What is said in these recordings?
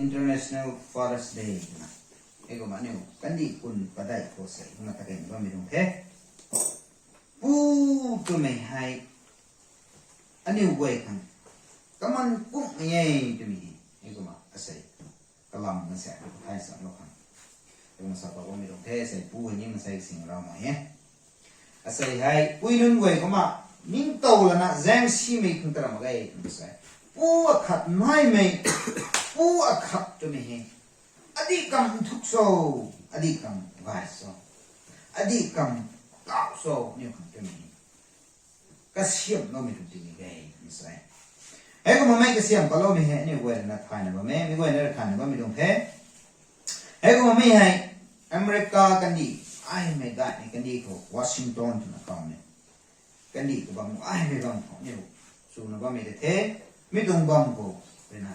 International Father's Day นะเอกมันเนี่ยกันดีคุณก็ได้โคเซ่มาตะเกียบว่าไม่ต้องเทปูตัวไม่ให้อันนี้เว้ยกันก็มันกุ้งยังไงตัวนี้เอกมันอาศัยกระลำมันเสียไปไทยสามโลกันแต่มันสับว่าไม่ต้องเทใส่ปูอันนี้มันใส่สิ่งเราหน่อยเนี่ยอาศัยให้ปุยนุ่นเว้ยก็มานิ่งโตแล้วนะแจ้งชีไม่ถึงตระมาไงมันใส่ปูขัดน้อยไม่ปูขัดตัวไม่ให้อดีกรรมทุกโซอดีกรรมวายโซอดีกรรมเก่าโซเนี่ยของตัวนี้ก็เชื่อมเราไม่ถูกจริงไงไม่ใช่เฮ้ยก็มันไม่ก็เชื่อมก็เราไม่เห็นเนี่ยเว้ยนะทายนะว่าไม่เว้ยนะทายนะว่าไม่ตรงเท่เฮ้ยก็มันไม่ให้อเมริกากันดีไอ้ไม่ได้เนี่ยกันดีเขาวอชิงตันที่นะครับเนี่ยกันดีก็บางไอ้ไม่บางเขาเนี่ยสูนะว่าไม่ได้เท่ไม่ตรงบางเขาเป็นนะ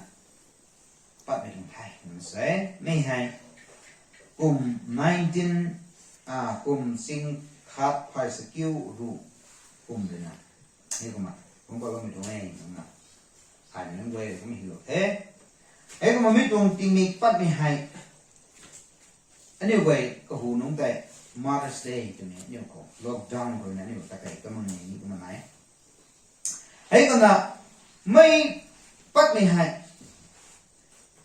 ปัดไม่ตรงไทยไม่ใช่ไม่ให้กลุ่ม19กลุ่มสิงคับไฟสกิลรูกลุ่มเลยนะนี่ก็มาผมก็ไม่ตรงเองนะอ่านนั่นเว้ยผมไม่hiểuเฮ้ก็มาไม่ตรงจริงมีปัดไม่ให้อันนี้เว้ยก็หูน้องแต่ Mother's Day ตัวนี้เนี่ยก็ล็อกดาวน์คนนั้นนี่ก็ตะไคร้ก็มันนี่ก็มันไหนเฮ้ก็นะไม่ปัดไม่ให้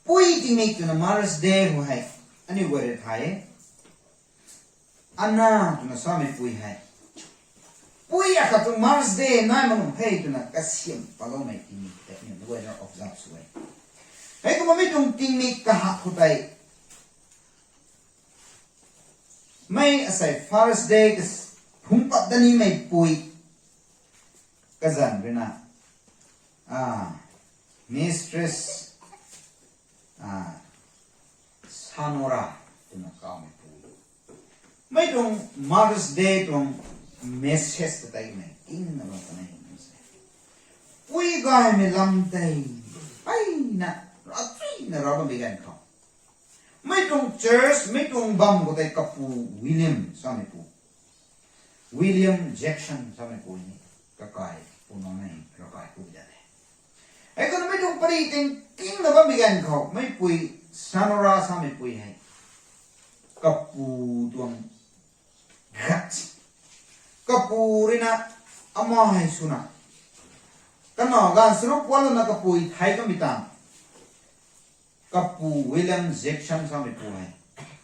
ปุ้ยจริงมีตัวนะ Mother's Day หัวให้อันนี้เว้ยไทยอันน่าตัวนะสามีปุ้ยให้ปุ้ยอะครับตัว Mother's Day นั่นมันให้ตัวนะก็เสียมปะก็ไม่จริงมีแต่เนี่ยเว้ยเรา observe สวยเฮ้ก็มาไม่ตรงจริงมีกะหักคนใดไม่อาศัย Father's Day ก็พุ่งปัดดันนี้ไม่ปุ้ยก็จันเป็นนะMistress Sanora ตัวนั้นก็ไม่ปุ้ยไม่ตรง Mother's Day ตรง Message ตัวไหนอินนะเราตัวไหนปุ้ยก็ไม่ลำใจไปนะรักที่นะเราต้องไปกันเขาไม่ตรง Church ไม่ตรงบัมก็ได้กับปูวิลเลียมสามีปูวิลเลียมแจ็คสันสามีปูนี่ก็กลายปูน้องนี่ก็กลายปูจะได้ไอ้คนไม่ตรงปริติงกิ้งนะบัมไปกันเขาไม่ปุยซานอราสามีปุยให้กับปูดวงกัดกับปูรินะอามาให้สุนัขกันหนอการสรุปวันนั้นกับปูไทยก็มีตังกับปูวิลเลียมแจ็คสันสามีปูให้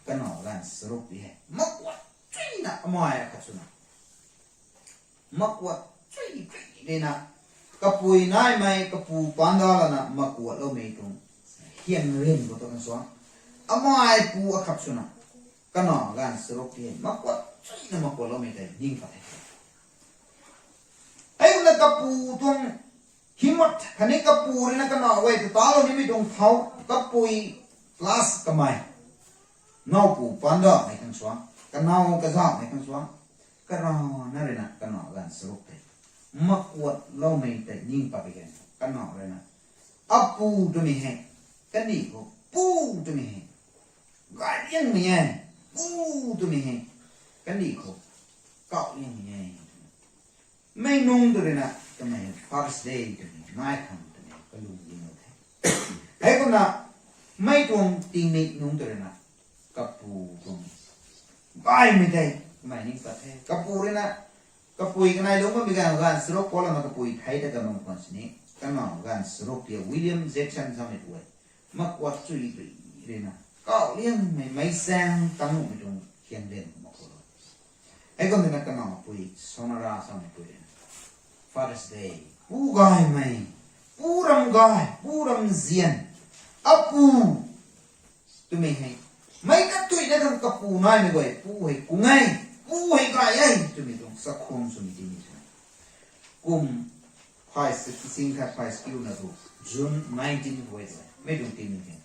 กันหนอการสรุปดีให้มักวัดจุยนะอามาให้กับสุนัขมักวัดจุยดีนะกับปูนายไม่กับปูปันดาลนะมักวัดเราไม่ตรงเฮียนเรียนก็ต้องสอนอามาให้ปูกับสุนัขกันหนอการสรุปดีมักวัดจุยนะมักวัดเราไม่ได้ยิ่งไปไอ้คนนั้นกับปูตรงหิมะคันนี้กับปูนี่นะกันหนอไว้แต่ตาเรานี่ไม่ตรงเท้ากับปูลาสกับไม่นอปูปันดาไม่ทั้งสองกันนอกระซ่าไม่ทั้งสองกันรอนั่นเลยนะกันหนอการสรุปดีมักวัดเราไม่ได้ยิ่งไปกันหนอเลยนะอับปูตัวนี้ให้กันนี่ก็ปูตัวนี้ให้กายยังไม่ให้ปูตัวนี้ให้กันนี่ก็เกาะยังไม่ให้ไม่นุ่งตัวนี้นะตัวนี้ Father's Day ตัวนี้นายทำตัวนี้ก็ลุงยิงหมดให้ไอ้คนน่ะไม่ตรงตีนินุ่งตัวนี้นะกับปูตรงกายไม่ได้ไม่นิ่งไปกับปูเลยนะกับปุยกันนายลุงมันมีการสรุปพอแล้วมันกับปุยไทยแต่กันมันคนนี้กันมาการสรุปเดียววิลเลียมแจ็คสันสามีปุยมักวัดจุยเลยนะก็เลี้ยงไม่แซงตั้งไม่ตรงเขียนเล่นมักวัดไอ้คนนี้กันมาปุยสอนราสามีปุย Father's Day ปูกายไม่ปูรำกายปูรำเซียนอับปูตัวไม่ให้ไม่กัดตุยได้ทั้งกับปูนายไม่ไหวปูให้กูไงปูให้กายไอ้ตัวไม่ตรงสักคนสุนิตินี่กุมไฟสิงคับไฟสกิลนะดูจุน19ไว้เลยไม่ดูตีนี่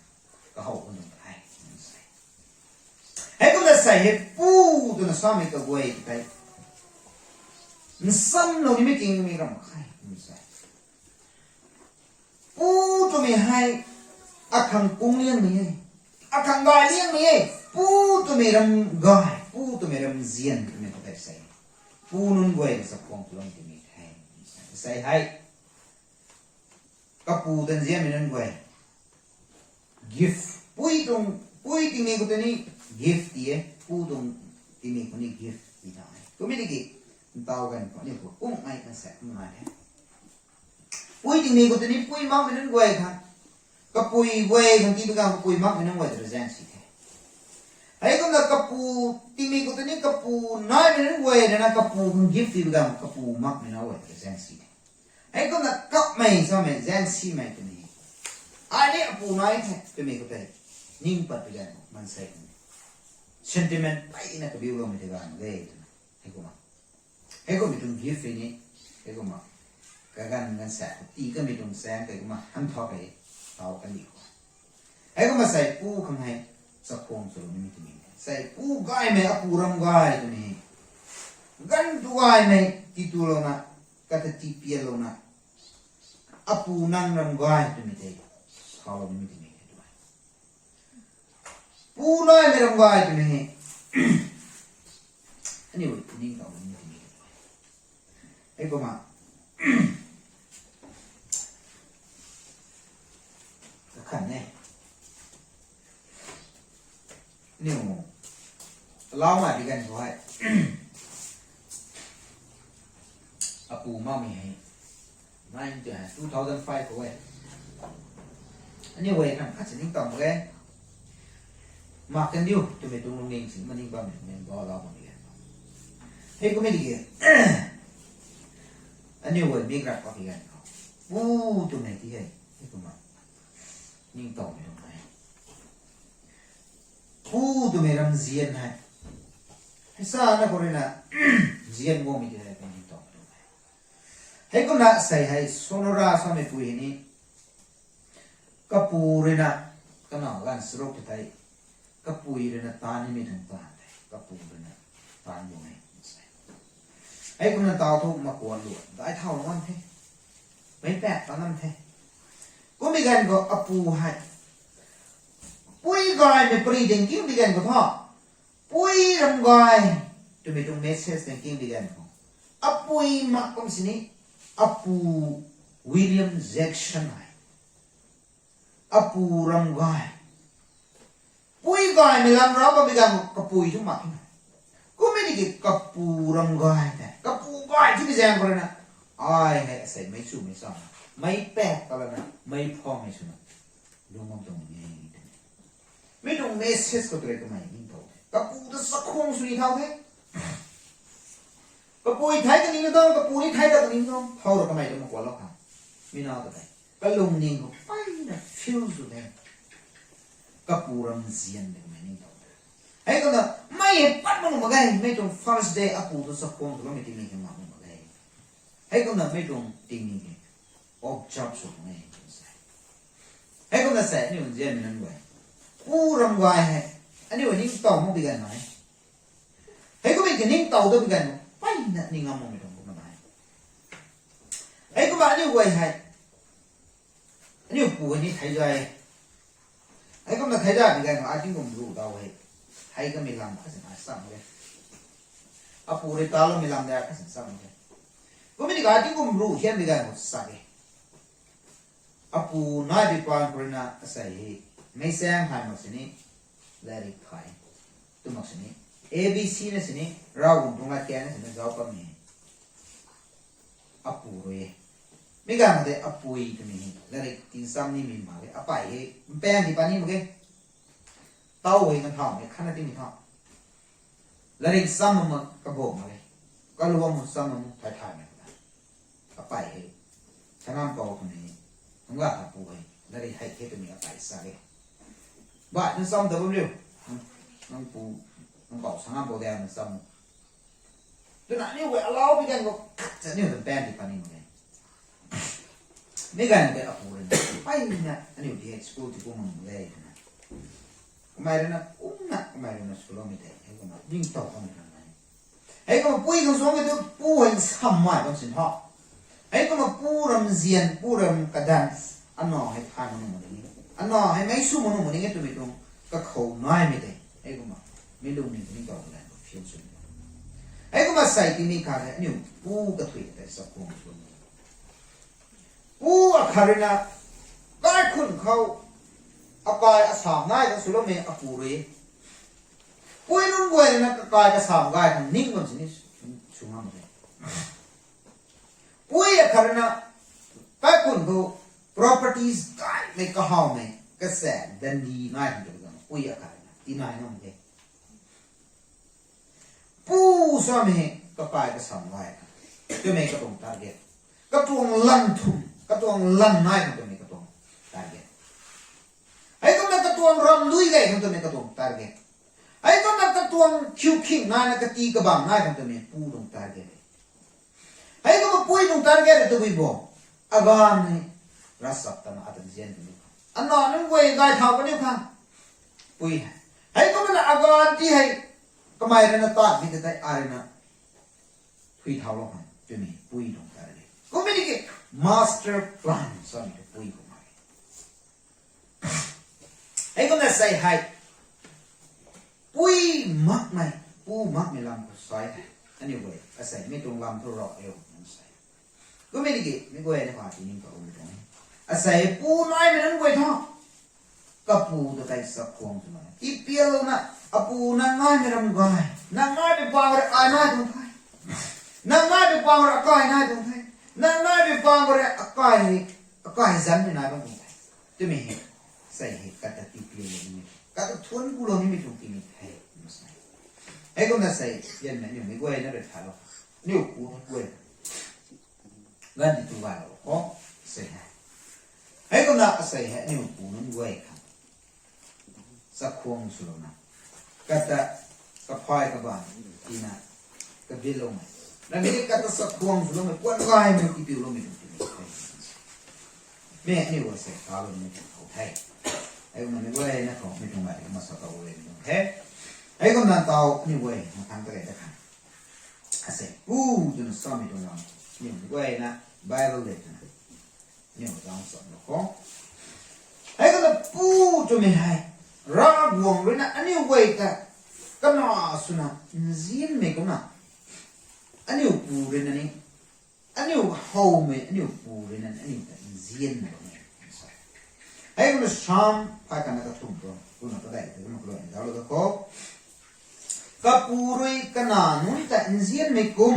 ก็เขาคนนึงให้ก็เลยใส่ให้ปูตัวนั้นสามีก็ไว้ไปนั่นซ้ำเรานี่ไม่จริงมีรำใครไม่ใส่ปูตัวไม่ให้อาคังกุ้งเลี้ยงนี่อาคังกายเลี้ยงนี่ปูตัวไม่รำกายปูตัวไม่รำเซียนตัวไม่ก็ได้ใส่ปูนุ่นไว้สักคนตัวนี้มีให้ใส่ให้กับปูตันเซียนไม่นุ่นไว้ gift ปุยตรงปุยที่มีก็ตัวนี้ gift ที่ปูตรงที่มีคนนี้ gift ที่ได้ก็ไม่ได้กี่เตากันก่อนนี่ก็กุ้งไอ้กันแสบมาแท้ปุยที่มีก็ตัวนี้ปุยมักเป็นนั่นเว้ยครับก็ปุยเว้ยทั้งที่เป็นการปุยมักเป็นนั่นเว้ยจะแจ้งสิแท้ไอ้ก็นะกับปูที่มีก็ตัวนี้กับปูน้อยเป็นนั่นเว้ยนะกับปูของ gift ที่เป็นการกับปูมักเป็นนั่นเว้ยจะแจ้งสิแท้ไอ้ก็นะกับไม่ใช่ไหมแจ้งสิไหมตัวนี้อันนี้ปูน้อยแท้ตัวมีก็ตัวนิ่งปัดไปกันมันใส่ sentiment ไปนะกับวิวเราไม่ได้กันเลยไอ้ก็มาไอ้ก็มีตรง gift นี่ไอ้ก็มากันแสบตีก็มีตรงแสงไอ้ก็มาหันทอไปเตากันดีกว่าไอ้ก็มาใส่ปูข้างในสักโครงส่วนนี้มีตัวนี้ใส่ปูกายไหมปูรำกายตัวนี้กันตัวกายไหมที่ตัวเรานะก็จะที่เปียเรานะปูนั่งรำกายตัวนี้ได้เขาเราไม่ตัวนี้ด้วยปูน้อยไม่รำกายตัวนี้อันนี้ว่านี่เราไม่ตัวนี้ไอ้ก็มาขันเนี่ยนี่โมเล่ามาดีกันเพราะว่าปูมามีให้ไม่จะ2005เพราะว่าอันนี้เว้ยนะข้าจะนิ่งต่อมาเลยมากันดิวจะไปตรงลงเองสิมันนิ่งบ้างเนี่ยก็เล่ามาดีกันเฮ้ยก็ไม่ดีกันอันนี้เว้ยมีกระป๋องดีกันปูตรงไหนที่ให้ก็มานิ่งต่อไปตรงไหนปูตัวเมรัมเซียนให้ให้ซานะคนนี้นะเซียนโง่ไม่ได้เป็นนิ่งต่อไปตรงไหนให้ก็น่าใส่ให้โซโนราสมัยปุยนี่กับปูเลยนะก็น่ากันสโลกไทยกับปุยเลยนะตานี่ไม่ถึงตาไทยกับปูเลยนะตาโง่ไม่ใส่ให้ก็น่าตาทุกมากวนหลวดได้เท่านั้นเท่ไม่แปลกตอนนั้นเท่ก็มีการก็อปูให้ปุยกายเป็นปรีดิ่งกิ้งมีการก็ท่อปุยรำกายจะมีตรงเมสเซสดิ่งกิ้งมีการก็อปุยมักก็มีสินี่อปูวิลเลียมแจ็คสันให้อปูรำกายปุยกายมีลำร้องก็มีการก็ปุยทุกมักก็ไม่ได้กี่กับปูรำกายแต่กับปูกายที่มีแรงคนนั้นไอ้ให้ใส่ไม่สู้ไม่ซ้ำไม่แปลกอะไรนะไม่พอไม่ชนะดูมันตรงนี้ไม่ตรงเมสเซสก็ตัวเองก็ไม่ยิ่งเท่ากับปูจะสักคงสุดเท่าไหร่กับปูไทยกันนี่ก็ต้องกับปูนี่ไทยกันนี่ก็ต้องเท่าเราก็ไม่ต้องมากว่าเราค่ะไม่น่าตัวไหนกับลุงนี่ก็ไปนะฟิลสุดเลยกับปูรำเซียนเลยก็ไม่ยิ่งเท่าไอ้ก็นะไม่ปัดมันมาไงไม่ตรง first day กับปูจะสักคงตัวไม่ตีมีกันมาไงไอ้ก็นะไม่ตรงตีมีกันobject สุดไงไอ้ก็น่าใส่นี่มันเจียนมันนั่นไว้ปูรำไว้ให้อันนี้ว่านิ่งต่อมันเป็นกันไหมไอ้ก็ไม่กันนิ่งต่อตัวเป็นกันไปนะนิ่งงามมันไม่ต้องพูดมาไอ้ก็มาอันนี้ไว้ให้อันนี้ปูอันนี้ไทยใจไอ้ก็มาไทยใจเป็นกันอาจจะผมรู้ดาวไว้ไทยก็ไม่ลำก็สิ่งอะไรซ้ำเลยอาปูในตาเราไม่ลำได้ก็สิ่งซ้ำเลยก็ไม่ได้อาจจะผมรู้เขียนเป็นกันหมดสักเลยอาปูน้อยไปกว่าคนน่ะใส่ไม่แซงหายหมดสินี่แล้วอีกใครตัวหมดสินี่ A B C นะสินี่เราตรงนั้นแกนะสินี่จะเอาไปมีอาปูเลยไม่กันแต่อาปูอีกนี่แล้วอีกที่ซ้ำนี่มีมาเลยอาไปมันแป้งที่ปานี่มั้งเต้าเองกันทองเนี่ยขั้นที่มีทองแล้วอีกซ้ำมันกระบอกมาเลยก็รู้ว่ามันซ้ำมันถ่ายๆเนี่ยอาไปฉันนั่งโตคนนี้ผมว่าอาปูเลยแล้วอีกให้เทปมีอาไปซะเลยบ้านนั่นซ้ำเดี๋ยวผมเร็วน้องปูน้องเก่าฉันนั่งโตแดงมันซ้ำตัวนั้นนี่เว้ยเราไปกันก็จะนี่เป็นแป้งที่ปานี่มั้งไม่กันเป็นอาปูเลยไปเนี่ยอันนี้ที่สกูลที่กูมันเลยนะก็ไม่เลยนะนะก็ไม่เลยนะสกูลไม่ได้ให้กูมายิ่งโตก็ไม่ทำไงให้กูมาปุ้ยกันสองกันตัวปูให้ซ้ำมาต้องสินทอให้กูมาปูรำเซียนปูรำกระดานอันนอให้ผ่านมันหมดนี้อันนอให้ไม่สู้มันหมดนี้ก็ตัวไม่ตรงก็เขาน้อยไม่ได้ให้กูมาไม่รู้นี่นี่ก็อะไรฟิลสุดให้กูมาใส่ที่นี่ค่ะเนี่ยปูกระถุยแต่สักคนส่วนปูอะคารินาก็คุณเขา กายอาสามง่ายก็สุรเมอปูรีปุยนุ่นกวยนะกายอาสามง่ายทั้งนิ่งคนสินี่ชุ่มน้ำเลยปุยขนาดไปคุณก็ properties ได้ไม่ก็หอมไหมก็แสนดันดีง่ายทั้งตัวปุยขนาดที่ง่ายน้องเลยปูสามีก็กายอาสามง่ายก็ไม่ก็ตรง target ก็ตรงลันทุ่มก็ตรงลันง่ายทั้งตัวไม่ก็ตรง targetไอ้ก็มันกระตวงรำลุยไงทั้งตัวนี้กระตวงตาเกะไอ้ก็มันกระตวงคิวคิงนายนักตีกระบังนายทั้งตัวนี้ปูตรงตาเกะไอ้ก็มันปุยตรงตาเกะตัววิบอาการนี่รัศตันอัตเจียนตัวนี้อันนั้นนึกว่าได้เท่ากันเนี่ยค่ะปุยไอ้ก็มันอาการที่ให้ก็ไม่เรนตัดมิตรได้อะไรนะคุยเท่าลงค่ะตัวนี้ปุยตรงตาเกะก็ไม่ได้เกะ master plan สามีปุยก็ไม่ไอ้ก็น่าใส่ให้ปุยมักไหมปูมักไม่ลำก็ใส่อันนี้เว้ยอาศัยไม่ตรงลำทุรอเอวนั่นใส่ก็ไม่ได้กี่ไม่ก็เองนะที่นี่ก็ไม่ตรงอาศัยปูน้อยไม่นั้นเว้ยท่อก็ปูตัวใจสักควงตัวนั้นอีเปียโลนะอาปูนั่งง่ายไม่รำกายนั่งง่ายไปฟังอะไรอ่านง่ายตรงไทยนั่งง่ายไปฟังอะไรอ่านง่ายตรงไทยนั่งง่ายไปฟังอะไรอ่านจันไม่นายตรงไทยจะไม่เห็นใส่kata tipil ini kata tuan pulau ini macam ini hai maksudnya hai kau nakใส่ยันไหนนี่ไม่กล้วยนะเด็ดขาดหรอกนี่กูกล้วยงั้นที่ตัวเราอ๋อใส่ให้ก็นักใส่ให้นี่กูนั่นกล้วยครับสักควงสุดนะkata kapai kaban ina kabilong na gini kata sa kuwang sulo may kuwan kaya may tipilo may tipilo may anyway sa kalo may tipilo hey ay kung nanigway na ko may tungay na masakawin okay ay kung nantaw anyway matangkagay na ka kasi dun sa may tungay nanigway na Bible letter na yung tawang sa ano ko ay kung na tumihay ragwang rin na anyway ka kana suna nzianmei kana aniu purin ani aniu champouhmei aniu purin ani nzianmei ai kun ncham pa kana ka thumro kuna ka dai ka maklo ni dalo ka ko kapurui kana nunc nzianmei kum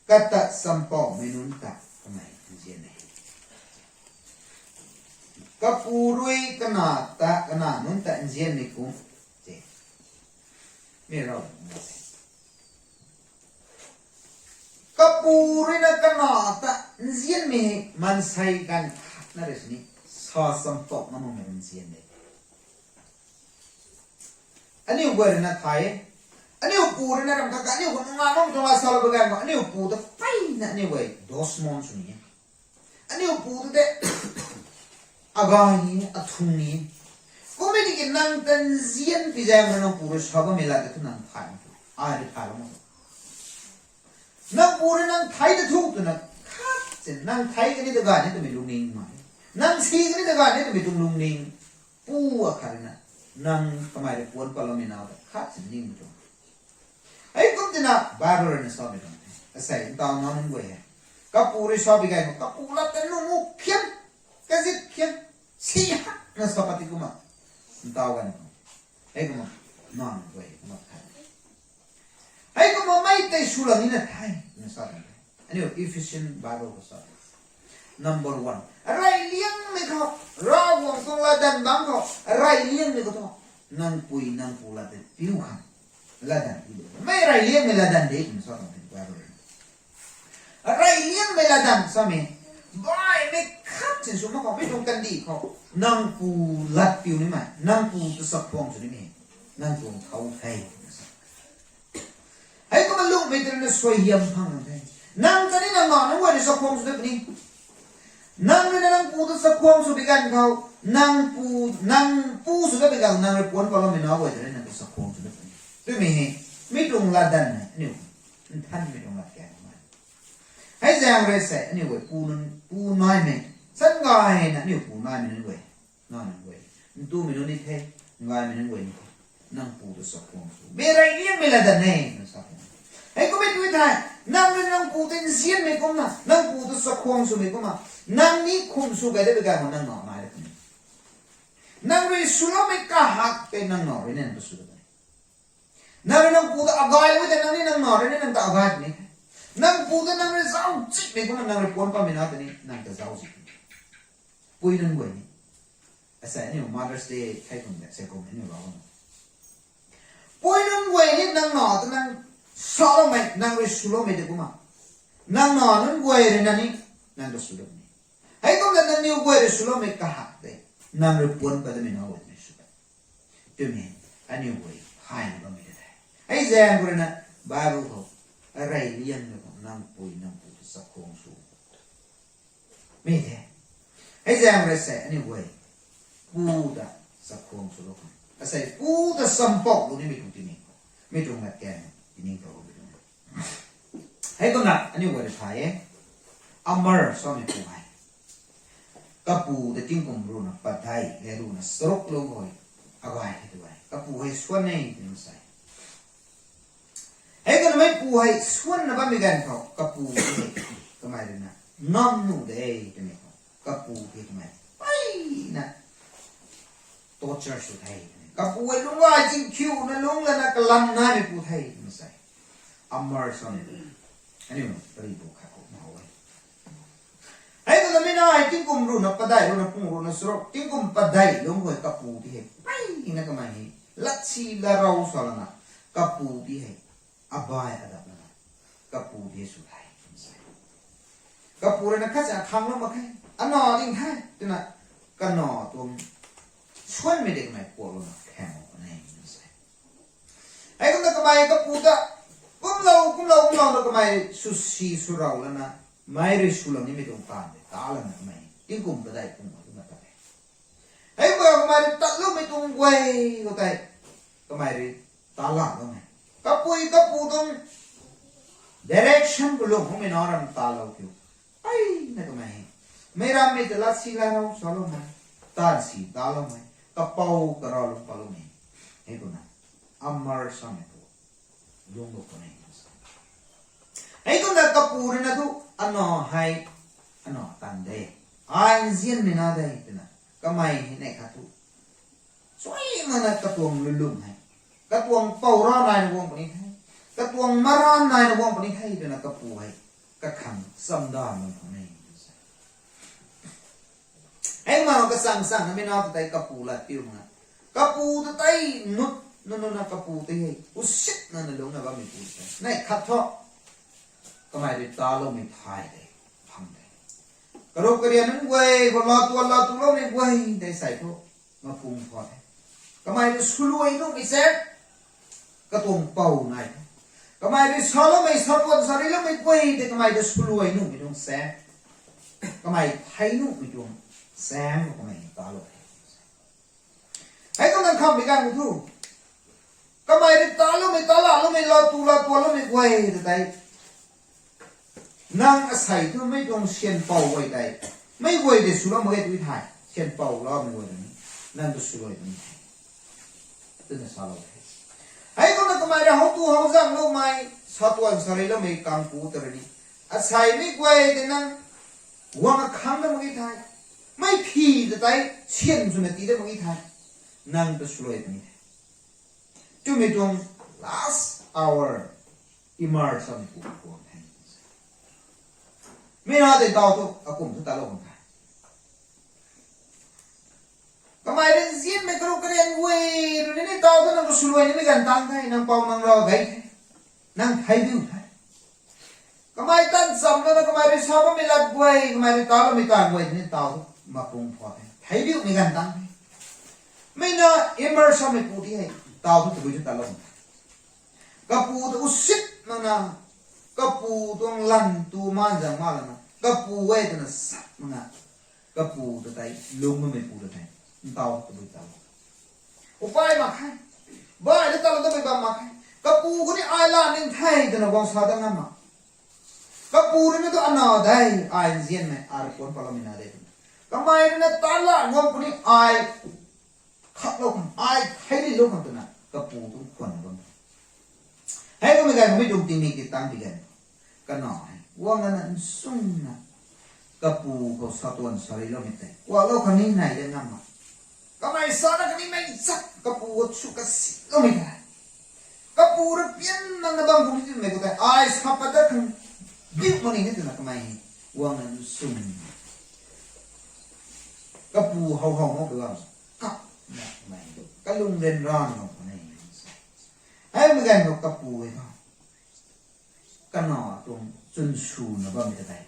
kata champouhmei nunc kamei nzianmei kapurui kana nunc nzianmei kumไม่เราKapu rina kanata nzianmei man sai kan na resni sa sampok na mo men nzianmei ani ugwer na thai ani upu rina ram ka ani ko nga mong to asal bagan ani upu da pai na ani wei dos mon suni ani upu de agani athuni Kumedi ki nang nzian pijam na puro shaba mela de tu nang thai ari thai mo nang puro nang thai de thu tu na khat chen nang thai ke ni de ga ni tu mi lung ning ma nang si ke ni de ga ni tu mi tung lung ning pu a khar na nang kamai de pon pa lo mi na khat chen ning tu ai kum ti na barber na so mi tu asai ta na mun we ka puro shaba ga ka pu la ta nu mu khian ka zit khian si ha na so pati kuma tao gan ai kuma non way kuma thai ai kuma mai tai sulang ina thai na sa ani efficient baro ko sa number 1 rai liang me kho ra wong tong la dan bang kho rai liang me ko to nang pula de piu khan la dan mai rai liang me la dan de na sa baro rai liang me la dan sa me bai me khat chen su ma ko me dong kan di kho nang pu lat piu ni ma nang pu tu sak phong chu ni me nang pu thau thei ai ko ma lung me ter na soi hiam phang thei nang ta ni nang ma nang wa ni sak phong chu de ni nang ni nang pu tu sak phong chu bi gan khau nang pu chu de bi gan nang re pon ko lo me na wa ter na sak phong chu de ni tu me he me tung la dan ni than me tung la ka ai giang re sai ani we pu nai me san ngai na ni pu nai me ni we na ni we tu me no ni the ngai me ni we ni nang pu de sa phong su be rai ni me la da nei na sa ai ko me tu thai nang pu ten sian me kom na nang pu de sa phong su me kom na nang ni khum su ga de ga ma nang ma de nang ri sulo me ka hak te nang no ri nen sulo nang ri nang pu da agai wi te nang ni nang no ri nang ta agai ni nang pu da nang ri zau chi me ko nang ri pon pa me na te ni nang ta zau chi pui nang wi ni asa ni Mother's Day thai thum se ko ni ba ko pui nang wi ni nang no ta nang solo me nang ri sulo me de ko ma nang no nang wi ri na ni nang ta sulo ni hai ko na nang ni wi ri sulo me ka hak te nang ri pon pa de me na wi ni su tu me ani wi hai ba me de ai zang ko na ba bu ko arai lian ko nang pui nang pu sa khong su me de ai zang re se ani wi pu da sa khong su lo ko asai pu da sam pok lu ni me tu ti ni me tu ngat ke ni ko bi hai ko na ani wi de thai amar so me pu hai Kapu de tingkum ru na pathai le ru na strok lo hoi agai he tu ai kapu hai swan nei ni sai hai kan mai pu hai swan na ba mi gan ko kapu ka mai na nam nu de te me ko kapu ke mai ai na torture su thai kapu ai lu wa jing kyu na lung la na kalam na me pu thai ni sai amar son ani no pari bu kha ko na hoi ai ko na ai tingkum ru na padai ru na pung ru na srok tingkum padai lung hoi kapu ti he ai ina ka mai latsi la rau sala na kapu ti he abai adap na kapu ti su thai kapu re na kha cha khang lo ma khai ano ding hai tuna kano tum chon me de mai ko lo na khang na sai ai ko na ka mai kapu ta kum lo na ka mai su si su rau la na mai ri su lo ni me dong pa ta la na mai tingkum padai kum ma ta ai ko ka mai ta lo me tung wei ko tai ka mai ri ta la lo mai kapu dong direction ko lo me na ram ta lo kyu ai na ka mai me ram me la si la no so lo mai ta si ta lo mai ka pau ka ro lo pa lo mai ai ko na amar sa me ko long ko nei ai ko na kapu ri na du ano hai ano tan de ai nzian me na dai na kamai ne kha tu soi ma na ka tuang lu lung hai ka tuang pau ra nai no wong pa ni thai ka tuang maran nai no wong pa ni thai de na ka pu hai ka khang sam da ma nei ai ma ka sang na me na ta ka pu la tiu ma ka pu ta tai nut no na ka pu te hai usit na na long na ba mi pu nai kha tho kamai de ta lo mi thai de karo karian wei ko la tu lo ni wei dai sai ko ma phung pho kamai de sului no mi se ka tong pau nai kamai de salo mai sapon sari lo mai wei de kamai de sului no mi dong se kamai thai no mi dong sam ko mai ta lo ai ko nan kham mi gang thu kamai de ta lo mai ta la lo mai la tu lo mai wei de dai nang asai tu mai dong xian pau wei dai mai wei de su lo mo ge tu thai xian pau lo mai wei ni nang tu su lo ni tu na sa lo ai ko na ka mai ra ho tu ho jang lo mai sa tuan sa le lo mai kang pu ta ri asai mi wei de nang wang khang da mo ge thai mai phi de dai xian su na ti de mo ge thai nang tu su lo ni tu mi dong last hour immerse on pu ko me na de tao tu akum tu ta lo hong kai kamai ren zien me kro kren we ru ni tao tu nang su lo ni me gan tang thai nang pau nang ro gai nang thai biu thai kamai tan sam na kamai ri sa ba me lat we kamai ri ta lo me tan we ni tao tu ma pung pho thai biu me gan tang me na immerse me pu ti hai tao tu tu ta lo kapu tu usit na kapu tong lan tu man jang ma la na kapu we na sat na kapu ta tai lung me pu ta tai tao tu bu tao upai ma khai bai le ta lo ta ba ma khai kapu ko ni ai la ning thai ta na wang sa da ngam ma kapu ni to ana dai ai nzian me ar kon pa lo mi na de kamai na ta la ngom ko ni ai khap lo ai thai ni lo kham ta na kapu tu kon lo hai ko me ga me dum ting ni ki tang bi ga kana wang na sung na kapu ko satuan sari lo mi te wa lo khani nai de ngam ma kamai sana kami mai sak Kapu suka silo mi kai Kapu repian nang nabang bumi tu mai kutai ais kapada kan biu mani ni tu nak kamai wang an sum Kapu hau hau mau belang kap nak mai tu kalung den ran mau kamai ai megan ko Kapu itu kana tung sun su nabang mi tai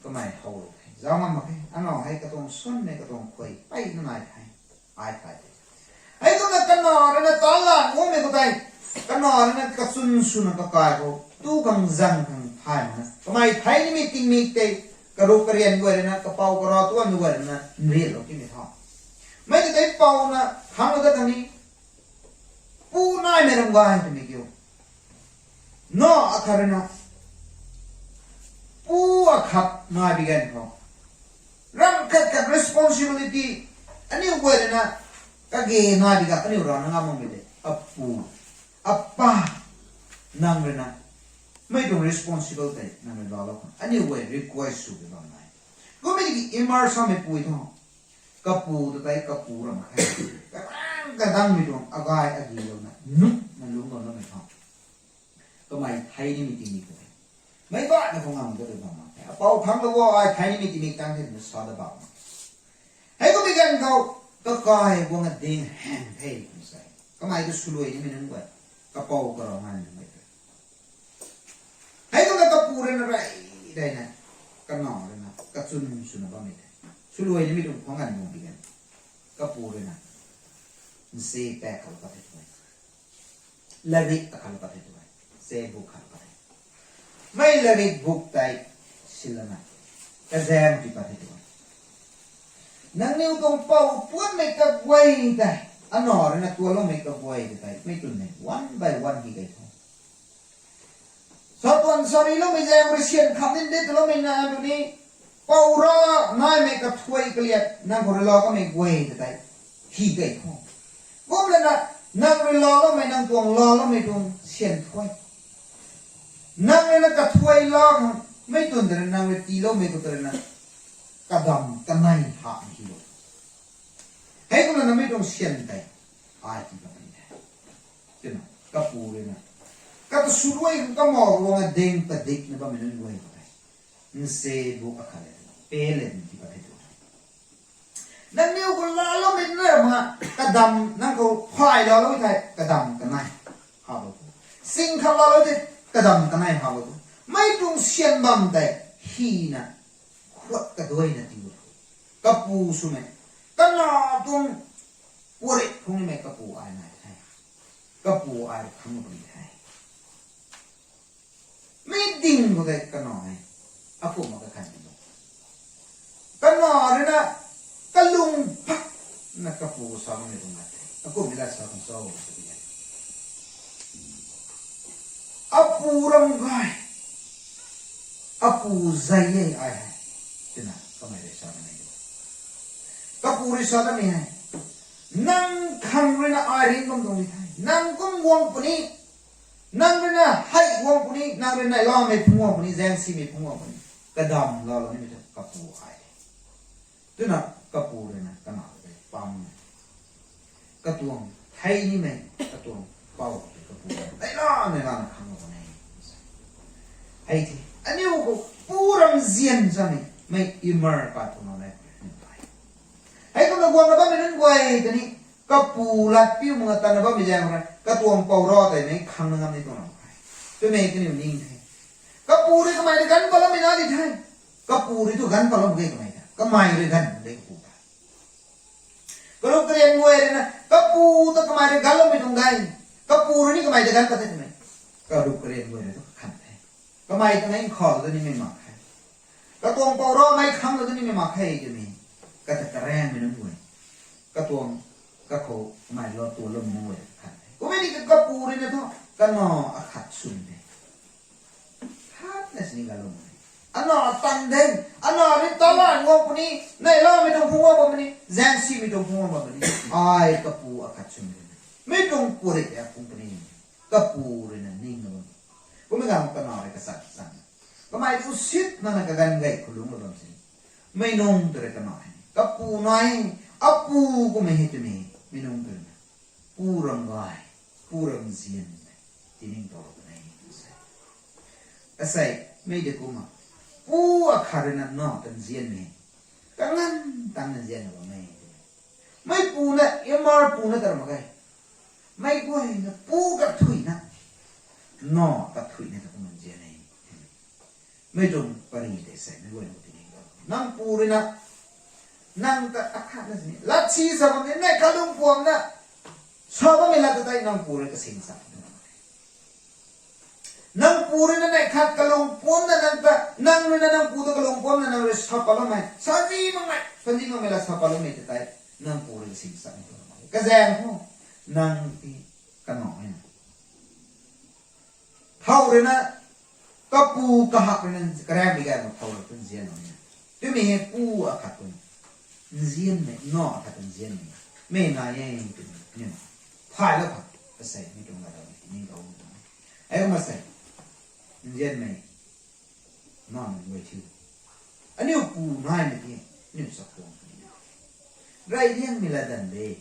kamai hau zaman makai ano hai katong sun ne katong koi pai na mai kai ai kai ai tu nak kena rena tala ngom me kutai kena rena kasun sun ka kai ko tu kang zang kang phai na kamai thai ni meeting mi te karu karian go rena ka pau ko ra tu an go rena nri lo ki mi tha mai te pau na khang da tani pu nai me ram ga hai te mi kyo no akharena pu akhat na bigan ko ram kat responsibility ani go rena kage na diga ani ura na ngamong mede apu apa nangrena mai dong responsible te nang la la ani we request su be bang nai go me gi imar sa me pui tho Kapu to tai Kapu ram khai ka dang mi dong agai agi lo na nu na lu no na me tho ko mai thai ni mi ti ni ko mai ba na phong ang to de ba ma pau phang lo wa ai thai ni mi ti ni tang the sa da ba hai ko mi gan kauก็กายพวกนั้นดิ้งแห้งเท่คุณใส่ก็ไม่ก็สุรุ่ยนี่มันนั่งแบบกระเป๋ากระรองมันไม่ได้ให้ก็กระปูเรนอะไรได้นะกระหน่อเลยนะกระจุนสุนบ้าไม่ได้สุรุ่ยนี่ไม่ต้องของกันมองดีกันกระปูเลยนะมันเซแปะเขาประเทศไว้ละริกเขาประเทศไว้เซบุกเขาประเทศไม่ละริกบุกไตสิละนะกระแซมที่ประเทศไว้นั่งนิ้วตรงเป่าปวดไม่กระไว้ได้อันนอร์นะตัวเราไม่กระไว้ได้ไม่ตุนเนี่ยวันไปวันที่ไก่ทองสอบวันสอรี่เราไม่แจ้งเรียนคำนี้เด็ดเราไม่นานตรงนี้เป่าร้อนายไม่กระถ้วยเกลียดนั่งคนรอก็ไม่ไว้ได้ที่ไก่ทองก็เลยนะนั่งรอเราไม่นั่งตวงรอเราไม่ตวงเชียนถ้วยนั่งเลยนะกระถ้วยรอไม่ตุนแต่นั่งเลยตีเราไม่ตุนแต่นั่งกระดำกระไนหาที่โลให้คนนั้นไม่ต้องเชียนใจอายที่แบบนี้เจ้าหน้ากระปูเลยนะกระตุ้สุรุ่ยก็มองว่าเด้งประดิษฐ์นะบ้าไม่รู้ว่าอะไรนั่นเซบุกอะไรเปเลนที่ประเทศตัวนั่นนิ้วคนละเราไม่เริ่มฮะกระดำนั่นเขาควายเราไม่ใช่กระดำกระไนหาบุกสิ่งเขาเราเลยกระดำกระไนหาบุกไม่ต้องเชียนบังแต่ฮีนะกระด้วยนะที่ว่ากระปูสุเมกันนาตรงปวดคงไม่กระปูอายไหนไทยกระปูอายทั้งหมดไทยไม่ดิ่งก็ได้กันหน่อยอากูมากระขันกันหน่อยนะกันลุงพักนักกระปูสาวไม่ตรงนั้นอากูไม่ได้สาวของสาวสุดยอดอาปูรำไก่อาปูใจใหญ่อายที่นั่นก็ไม่ได้สอนอะไรด้วยก็ปูริสอนอะไรให้นั่งขังเรน่าอายริงก็ตรงนี้ไทยนั่งก็วงปุ่นี่นั่งเรน่าให้วงปุ่นี่นั่งเรน่าล้อไม่พุ่งวงปุ่นี่แซงซีไม่พุ่งวงปุ่นี่กระดำล้อนี่ไม่ใช่กระปูอายที่นั่นกระปูเรน่ากระหน่ำเลยปั๊มกระตวงไทยนี่ไหมกระตวงเป่ากระปูได้ล้อไม่ล้อขังวงปุ่นี่ไอ้ที่อันนี้ก็ปูรำเซียนใช่ไหมไม่อิมเมอร์ปัดตัวนั้นให้ก็มาควงกับบ้านไม่นั่งไว้แต่นี่ก็ปูลัดปิ้วมึงตันกับบ้านไม่แจ้งอะไรก็ตัวงเป่ารอแต่ไม่คังนึงในตัวนั้นตัวเมย์ก็อยู่นิ่งไทยก็ปูที่ทำไมได้กันปลาไม่น่าดีไทยก็ปูที่ตัวกันปลาไม่ได้ทำไมได้ก็ไม่ได้กันได้ปูก็ลูกเรียนมวยเลยนะก็ปูตัวทำไมได้กันเราไม่ต้องได้ก็ปูนี่ทำไมได้กันก็ได้ทำไมก็ลูกเรียนมวยเลยต้องขันไทยก็ไม่ทำไมขอตัวนี้ไม่มาก็ตัวงเป่ารอไม่คังตัวนี้ไม่มาให้จะมีก็จะกระแรงไม่น้ำมวยก็ตัวก็เขาไม่รอตัวลมมวยขันก็ไม่ได้ก็ปูเลยนะท่อก็นอขัดสุนเลยขัดนั่นสิก็ลมอันนอตันเด้งอันนอนี่ตลาดงงคนนี้ในล่าไม่ต้องพูดว่าแบบนี้แซงซีไม่ต้องพูดว่าแบบนี้ไอ้ก็ปูขัดสุนเลยไม่ต้องปูเลยอะพูดแบบนี้ก็ปูเลยนะนิ่งเลยก็ไม่กล้าก็นออะไรก็สั่นก็ไม่รู้สินั่นก็กันไงคุณลุงเราสิไม่นุ่งตัวเล็กน้อยก็ปูน้อย apu ko me hitu me minung tu na puram gai puram nzian tining to na asai me de kuma pu akharana no tan nzian me kangan tang nzian ba me mai pu na yamar pu na tar ma gai mai ko na pu ka thui na no ka thui na ta kuma nzian ne me dong pari de sai me ko no tining nang pu ri na nang ka akha na ni la chi sa ma ne ka lung puam na so ba me la ta tai nang pu ri ka sing sa nang pu ri na ne khat ka lung puam na nang ri na nang pu ta ka lung puam na nang ri sa pa la mai sa ji ma mai sa ji ma me la sa pa la mai ta tai nang pu ri sing sa ni ka zang ho nang ti ka no ai thau ri na ka pu ka hak ri na ka ra mi ga no thau ri kun jian no ni tu me he pu a khat kun nzian me no khat nzian me na ye tu ni phai la khat ka sai ni tu la da ni ka u ai ma sai nzian me no me we chu ani pu nai me ti ni sa ko rai liang mi la dan be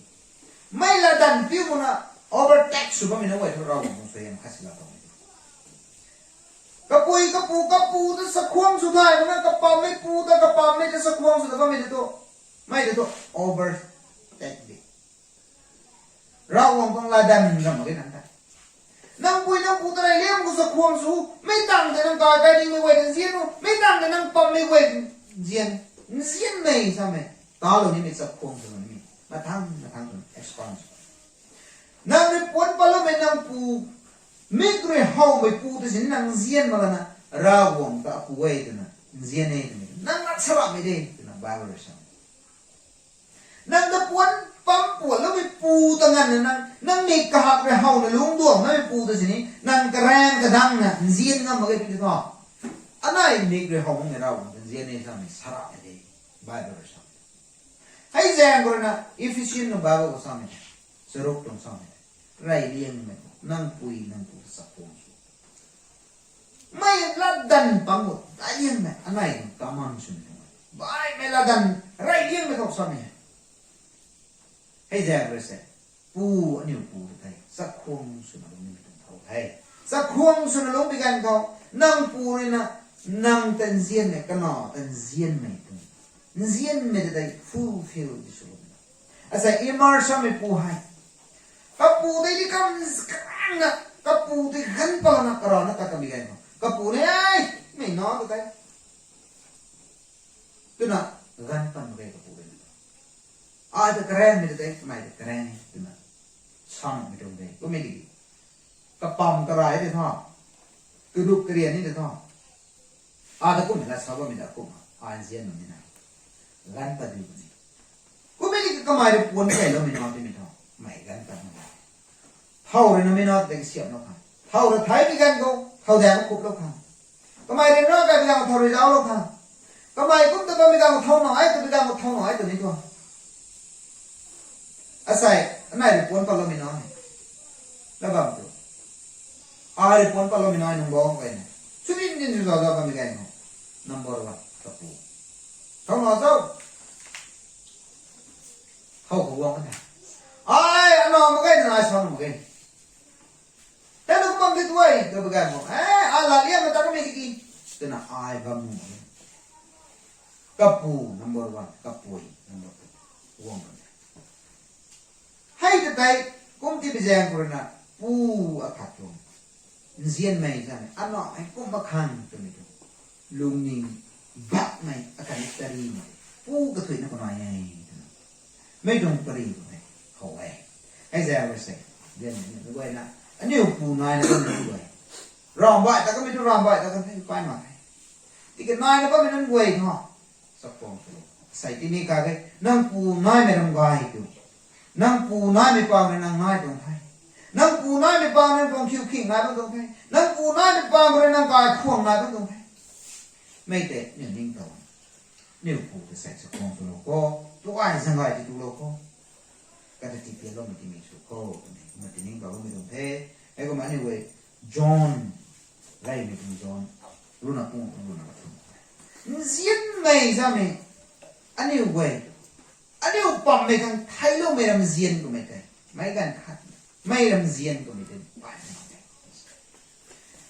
mai la dan pi mo na overtake su ba mi no we tho ra mo so yam khas la to kapui kapu ta sa khuang su thai na ka pa me pu ta ka pa me ta sa khuang su ta ba me to mai de to overtake be ra wong kong la dan ram ke nan ta nang pui nang pu ta rai liam ku sa khuang su me tang de nang ka ka ding me we den jian no me tang de nang pa me we jian nzian mei sa me ta lo ni me sa khuang su ni ma thang to expand nang ri pon pa lo me nang pu mikre how me pu ta sin nang nzian ma na ra wong ta pu we de na nzian ne nang na chara me de na ba ro sa nang da pon pam pu lo me pu ta ngan nang me ka hak re how na lung duang na me pu ta sin nang ka rang ka dang na nzian ngam ma ge pi to anai mikre how me ra wong nzian ne sa me sara me de ba ro sa hai jang ko na efficient no ba ko sa me serok tong sa me rai liang me nang pui nang pu sa pong su mai la dan pang mo liang me anai ka man su me bai me la dan rai liang me ko sa me hai jang re se pu ani pu tai sa khong su na lo ni tong thau hai sa khong su na lo bi gan ko nang pu ri na nang tan zian me ka no tan zian me nzian me de fulfill this one asa imar sa me pu hai kapu de di kam krang na kapu de gan pa na kara na ta kam gai no kapu ne ai me no to tai tu na gan pa me kapu de a de kren me de mai de kren tu na chang me de ko me di ka pam ka rai de tho tu du krian ni de tho a de ko me la sa ba me da ko a nzian no ni na gan pa di ni ko me di ka mai de pon kai lo me no ti me tho mai gan pa na thau re no me no de siap no kha thau re thai bi gan go thau da ko kup lo kha ka mai re no ka bi ga thau re jaw lo kha ka mai kup ta ba me ga thau no ai to bi ga thau no ai to ni to asai anai re pon pa lo me no la ba to a re pon pa lo me no no bo ko ne chu ni ni ju da ba me ga no number 1 kapu thau no sao thau ko wong ka ai ano mo ga na sao mo ga Tado ko bang gituay, gabagan mo. Ala liya mata ko may kiki. Ito na ay bamu. Kapu number 1, kapuy number 2. Uwang ka. Hay tatay, kung tibizayang ko rin na pu akatong. Nzianmei sa ano ay kumbakhang tumito. Lungh bammei akan tari mo. Pu katoy na kunayay. May dong pari ko ay khawai. Ay saya say. Diyan na buhay na. Ano yung punay na kami buhay? Rambay, ta kami to rambay, ta kami pa na. Tiket na pa minan buhay no. Sa pong tulo. Sa itini kagay nang punay merong gahay to. Nang punay mi pa ng ngai tong thai. Nang punay mi pa ng tong king na tong thai. Nang punay mi pa ng kai khuang na tong thai. May te nin ding to. Niu pu de sai sa pong tulo ko. Tu ai sang gai ti tulo ko. Kada ti pia lo mi ti mi su ko. Matining bago mi dong thei ai ko mani we John rai mi John luna pung luna patung nzianmei sa me ani we อันนี้อุปมไม่กันไทยโลไม่รำเจียนก็ไม่ได้ไม่กันขัดไม่รำเจียนก็ไม่ได้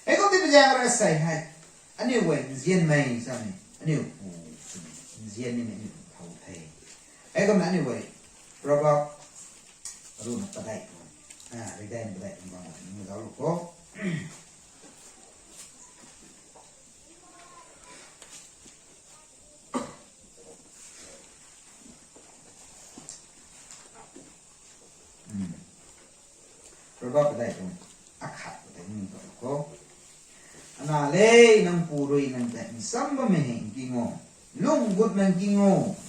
ไอ้คนที่เป็นอย่างไรใส่ให้อันนี้เว้ยเจียนไม่ใช่ไหมอันนี้ปูเจียนนี่ไม่เท่าไทยไอ้คนนั้นนี่เว้ยเราก็รู้นักประเดี๋ยวได้ประเดี๋ยวมาเราเราลูกก็เราก็ประเดี๋ยวอักขัดประเดี๋ยวนี่ก็ลูกก็อันนั้นเลยนั่งปูรุยนั่งแต่ซ้ำบ่ไม่เห็นกิงงลุงบุตรนั่งกิงง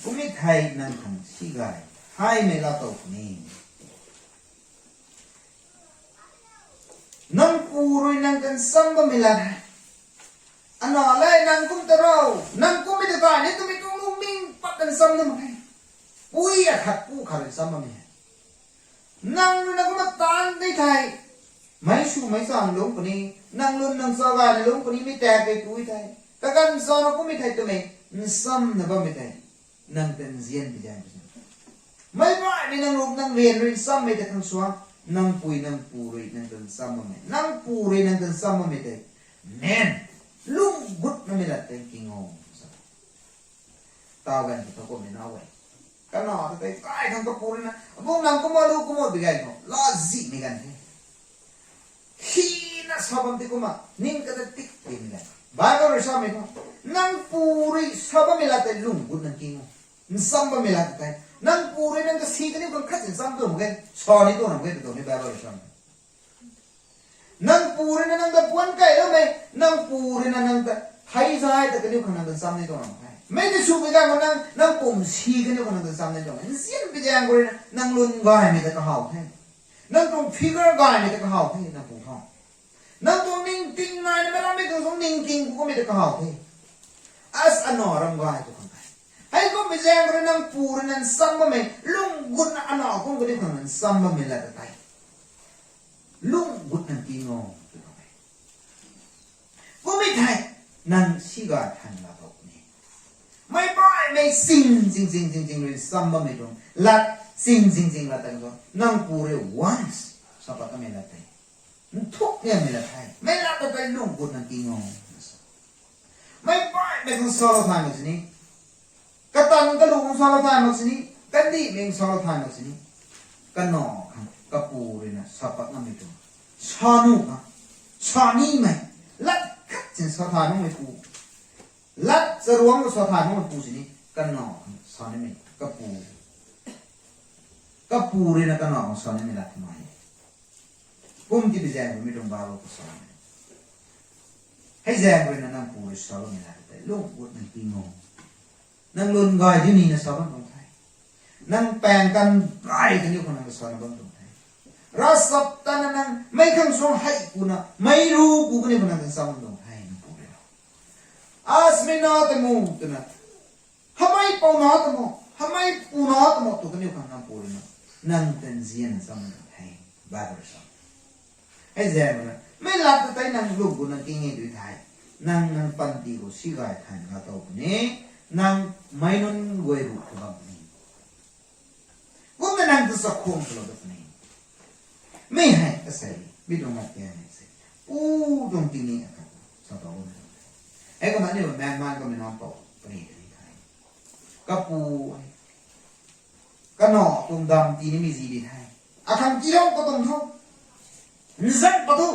กุมิไทยนั่งขังสิกายให้ไม่ละตกนี่นั่งปูรุยนั่งกันซ้ำบ่ไม่ละอันนั้นเลยนั่งกุมตะเรานั่งกุมไม่ได้ตายเนี่ยตัวไม่ต้องลุงมิ่งปักกันซ้ำนั่นมั้งปุ้ยอะขัดปูขัดซ้ำบ่ไม่นั่งนั่งก็มาตานได้ไทยไม่ชูไม่สอนลุงคนนี้นั่งลุ้นนั่งสบายลุงคนนี้ไม่แตกไปปุ้ยไทยแต่กันสอนก็ไม่ไทยตัวไม่ซ้ำนะบ่ไม่ไทยนั่งเป็นเซียนไปยังไม่ว่าไม่นั่งลุงนั่งเรียนเรียนซ้ำไม่ได้ทั้งสองนั่งปุยนั่งปูรีนั่งเป็นซ้ำบ่ไม่นั่งปูรีนั่งเป็นซ้ำบ่ไม่ได้แม่นลุงกุดนั่นไม่ละแต่กิงงตากันที่เขาก็ไม่น่าไว้กันหนอแต่ใกล้ทางกระปูรีนะพวกนั่งก็มาลูกก็มาไปกันเนาะล้อจีไม่กันฮีน่ะสอบมันที่กูมานิ่งก็จะติ๊กไปไม่กันบ้านก็รู้ใช่ไหมครับนั่งปูรีสอบไม่ละแต่ลุงกุดนั่งกิงงซ้ำบ่ไม่ละแต่นั่งปูรีนั่งก็สีกันนี่คนขัดสินซ้ำตัวเหมือนกันชอนี่ตัวหนึ่งกันตัวนี้บ้านก็รู้ใช่ไหมนั่งปูรีนั่งแต่ปวนไก่แล้วไหมนั่งปูรีนั่งแต่ไทยใจแต่กันนี่คนนั่งแต่ซ้ำนี่ตัวหนึ่งไม่ได้ชูไปกันคนนั่งปุ่มสีกันนี่คนนั่งแต่ซ้ำนี่ตัวหนึ่งเสียนไปแจ้งกูเลยนั่งลุ้นก้อยไม่แต่ก็เห่าให้นั่งตรงฟิกเกอร์ก้อยไม่แต่ก็เห่าให้นั่งปูทองนั่งตรงนิ่งกิ้งไม่ไม่ต้องไม่ตรงนิ่งกิ้งกูก็ไม่แต่ก็เห่าให้อัสอันนอรำก้อยตัวคนไทยให้ก็ไปแจ้งกูเลยนั่งปูรีนั่งซ้ำบ่ไม่ลุงกุดน่ะอันนอกูก็ได้คนนั่งซ้ำบ่ไม่ละแต่ลุงบุตรนั่งกินงงกูไม่ไทยนั่งสิกาทันละตกนี่ไม่บ่อยไม่สิงจริงเลยซ้ำบ่ไม่ตรงลัดสิงละตั้งก็นั่งปูเร once สัปดาห์ไม่ละไทยทุกอย่างไม่ละไทยไม่ละแต่ไปลุงบุตรนั่งกินงงไม่บ่อยไม่ต้องสอนทางแบบนี้กตันก็ลุงสอนทางแบบนี้กันดีไม่สอนทางแบบนี้กันหนอกับปูเลยนะสัปดาห์ไม่ตรงชานุนะชานี่ไหมลัดกัดจินสถานไม่ปูลัดจะรวมกับสถานไม่ปูสินี่กันหนอชานี่ไหมกับปูเลยนะกันหนอชานี่ไม่ลัดทำไมปุ่มที่ไปแจ้งไม่ตรงบาร์โลก็ชานี่ให้แจ้งเลยนะนั่งปูเลยชาไม่ลัดแต่ลูกบุตรนั่งปีงงนั่งลุนก้อยที่นี่นะชาวบ้านตรงไทยนั่งแปลงกันไล่กันอยู่คนนั้นก็ชาวบ้านตรงไทยรัศตานังไม่ขังสงให้กูนะไม่รู้กูก็เนี่ยมันเป็นสาวดงให้นะกูเลยอาสไม่นาแต่มูตัวนะทำไมปูนาแต่มูทำไมปูนาแต่มูตัวก็เนี่ยขังน้ำปูเลยนะนั่งเป็นเซียนสาวดงให้บ้าบริษัทไอ้เจ้ามันไม่หลับแต่นั่งลูกกูนั่งกินเงินด้วยไทยนั่งปันตีกูสิกายไทยก็ตัวกูเนี่ยนั่งไม่นนเวรุกูบ้างนี่กูไม่นั่งตัวสักคนตัวแบบนี้ไม่ให้ก็ใส่ไม่ต้องมาเตี้ยไม่ใส่ตรงที่นี่ครับสตอเลยไอ้ก็มันเนี่ยแมงมันก็ไม่นอนต่อไปเลยไทยก็ปูก็หนอตรงดำที่นี่มีสีดีไทยอาคำจีร้องก็ตรงเท่าnzianปะทุ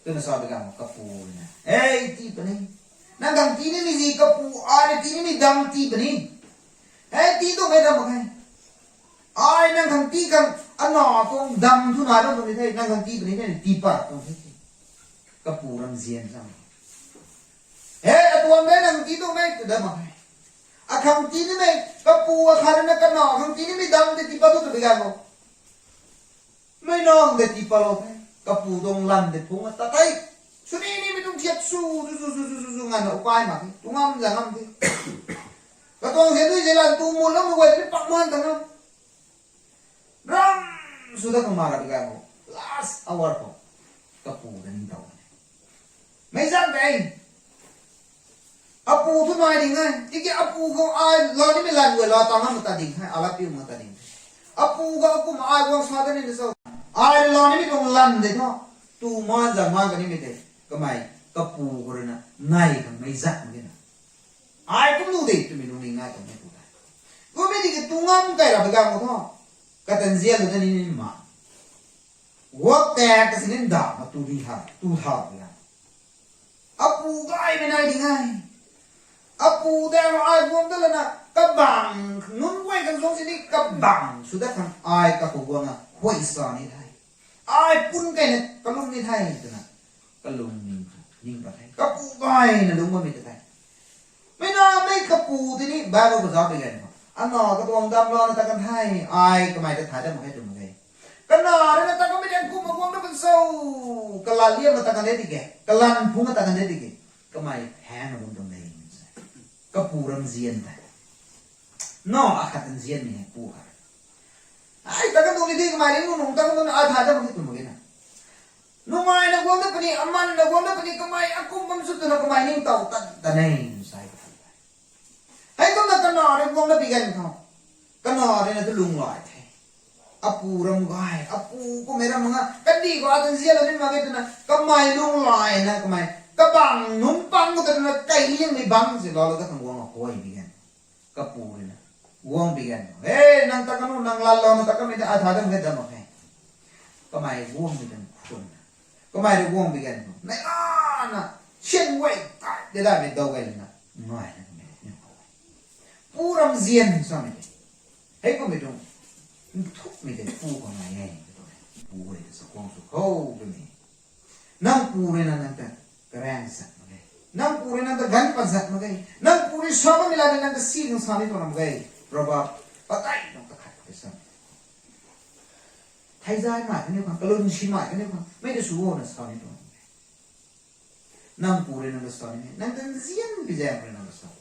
ตัวนั้นสอบไปกันก็ปูเนี่ยเอ้ยที่ปนี่นั่งดำที่นี่มีสีก็ปูอะไรที่นี่มีดำที่ปนี่เอ้ยที่ตัวไม่ดำมั้งไอ้นั่งทางที่กันอันหนอตรงดำทุนายตรงนี้ได้นั่งทางที่นี้ได้ตีปะตรงนี้ก็ปูรำเซียนซ้ำเฮ้ยตัวแม่นั่งที่ตรงไหนจะได้มาให้อาคำที่นี่ไม่ก็ปูอาคารนั่นกันหนอคำที่นี่ไม่ดำแต่ตีปะตัวไปกันบ่ไม่น้องแต่ตีปะเราให้ก็ปูตรงลันแต่พุงตาไทยชุดนี้นี่ไม่ต้องเทียบสู้งานอุปายมาตรงนั้นอย่างนั้นที่ก็ต้องเสียด้วยเจริญตูมูลแล้วมันไว้ที่ปักมันต่างนั้นRam sudah kemarin kamu last hour kok kepu dan tahu. Nzian อาปูทุกนายดิ่งไงที่แกอาปูเขาอายเรานี่ไม่ลันเวลาตอนนั้นมันตัดดิ่งให้อาลับพิวมันตัดดิ่งอาปูก็อากูมาอายวังสาดนี่เลยสิอายเรานี่ไม่ต้องลันเลยเนาะตูมาจากมากันนี่ไม่ได้ก็ไม่ก็ปูก็เลยนะนายกันไม่จัดเหมือนกันอายก็รู้ดิตัวไม่รู้นี่ง่ายตรงนี้กูได้ก็ไม่ได้ก็ตูงามไกลเราไปกันหมดเนาะก็ตั้งเสียเลยตอนนี้นี่มาวัดแต่ก็สิ่งนั้นด่ามาตูดีท่าไปกันอาปูก็อายไม่ได้ดิ่งไงอาปูแต่ว่าไอ้พวกนั้นละนะกับบังนุ่นไว้กันสองสิ่งนี้กับบังสุดท้ายทำไอ้กับพวกนั้นห้วยสานี่ไทยไอ้ปุ่นกันเนี่ยกลุงนี่ไทยตัวนั้นกลุงนิ่งประเทศกับปูไก่นะลุงว่าไม่ไทยไม่น่าไม่กับปูที่นี่บ้านเราภาษาไปกันอันนอกกับวงดำรอนะตะกันไทยไอ้ก็ไม่ได้ถ่ายได้หมดให้ตรงเลยกันนอเนี่ยนะตะกันไม่ได้กุ้มมาวงนั้นเป็นโซ่กลันเลี้ยมาตะกันเด็ดดิแกกลันพุ่งมาตะกันเด็ดดิแกก็ไม่แพ้มาตรงเลยKapu nzian dah, no akat nzian ni kapu kan. Ay takkan tu ni kemarin nung takkan tu ada macam tu mungkin. Numai nak gua nak ni aman nak gua nak ni kemai aku maksud tu nak kemai ni tahu tak tanai saya kata. Ay tu nak kena ni gua nak pikan kau, kena ni nak lungh lai. Apu ramgai, apu ko merah manga. Kadi ko akan nzian ni magai tu nak kemai lungh lai nak kemai. Các bạn nún băng của nó cây liêng này băng thì lo là các thằng uống ở khôi bị gan các bù này nè uống bị gan ê năng ta cái năng lăn lo nó ta cái mấy ai thà cái đâm một này có mày uống bị gan khuôn có mày được uống bị gan này nè xuyên quay để lại bên đầu cái này nè ngoài này phu làm diên sao mày thấy có mày đúng thúc mày để phu còn mày nghe phu này sao quăng số khâu cái này năng phu này là năng ta keren sat magai nang puri nang ta gan pasat magai nang puri sama milani nang ta sin sani to magai Proverbs patai nang ta khat pesan thai jai ma cái này khoảng kalun shi ma cái này khoảng mấy cái số nó sani to nang puri nang ta sani nang ta nzian cái gì vậy nang ta sani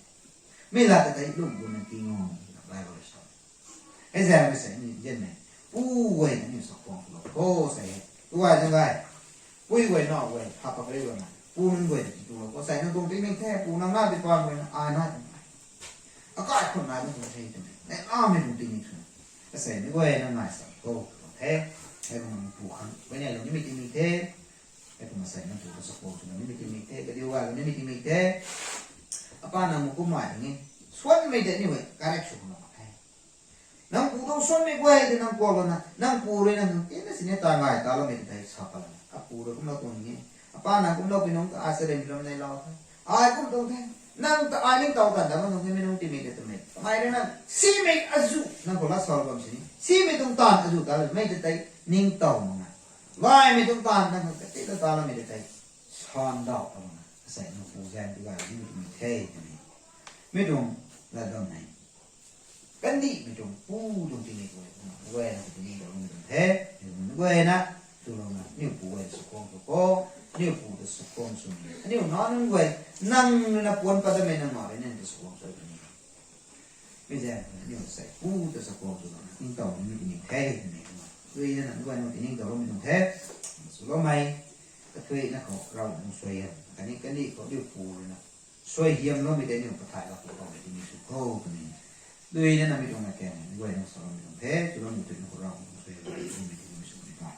mấy là ta thấy đúng của nang kinh ngon bài rồi sani cái gì vậy sai ni dân này quay nó như sọc phong ô sai quay chẳng vậy quay nọ quay học cái đấy rồi màปูนเว้ยตัวก็ใส่ในตรงที่ไม่แค่ปูน้ำหน้าไปกวางเว้ยอายหน้าจังไงอากาศคนไหนมันจะใช่จังไงในอ้าไม่ตรงที่นี่คือก็ใส่ในเว้ยน้ำหน้าสักโตแท้ให้มันปูขันไว้เนี่ยเราไม่มีที่มีแท้ให้ผมมาใส่น้ำถูกสักโตเราไม่มีที่มีแท้ก็เดียวว่าเราไม่มีที่มีแท้อาป้าน้ำมุกหมายอย่างงี้ส่วนไม่ได้นี่เว้ยการเชื่อมเราแท้น้ำปูต้องส่วนไม่เว้ยแต่น้ำปูเรานะน้ำปูเลยนะที่นั่นสิเนี่ยตายง่ายตาเราไม่ได้ชอบอะไรอาปูเราก็เราตรงนี้ป้านากุ้งเราไปน้องอาเสด็จลงในเราอายกุ้งตรงแท้นั่งอายนิ่งต่อกันแต่ว่าน้องไม่น้องตีมีเด็ดตัวไม่ทำไมเนี่ยนั่งซีเมกอาจุนั่งคนละสองแบบนี้ซีเมกตรงตานอาจุแต่ไม่ได้ใจนิ่งต่อมั้งนะลายไม่ตรงตานนั่งก็ติดตาเราไม่ได้ใจช้อนดอกมั้งนะใส่น้องปูแซมดีกว่าที่มีเท่ไม่ตรงแล้วตรงไหนกันดีไม่ตรงปูตรงที่นี่ก็เว้ยตรงนี้เราไม่ตรงเท่เว้ยนะตัวเราเนี่ยนี่ปูเว้ยสุกงสุกงนี่ปูจะสุกงสุนีอันนี้น้องนั่งเว้ยนั่งนะปวนปัตตานีนั่งมาเลยเนี่ยจะสุกงสุนีไม่ใช่นี่ใส่ปูจะสุกงสุนีนิ่งต่อไม่ติดนิ่งแท้เนี่ยด้วยนั่นด้วยนั่นติดนิ่งต่อเราไม่ต้องแท้สุกงไม่ก็คือนั่นเขาเราต้องช่วยกันนี่เขาเรียกปูเลยนะช่วยเยี่ยมเราไม่ได้เนี่ยก็ถ่ายเราเขาไม่ได้มีสุกงตัวนี้ด้วยนั่นไม่ต้องมาแก่ด้วยนั่นสอนไม่ต้องแท้จุดเราไม่ถึงเราช่วยเราไม่ได้มีสุกง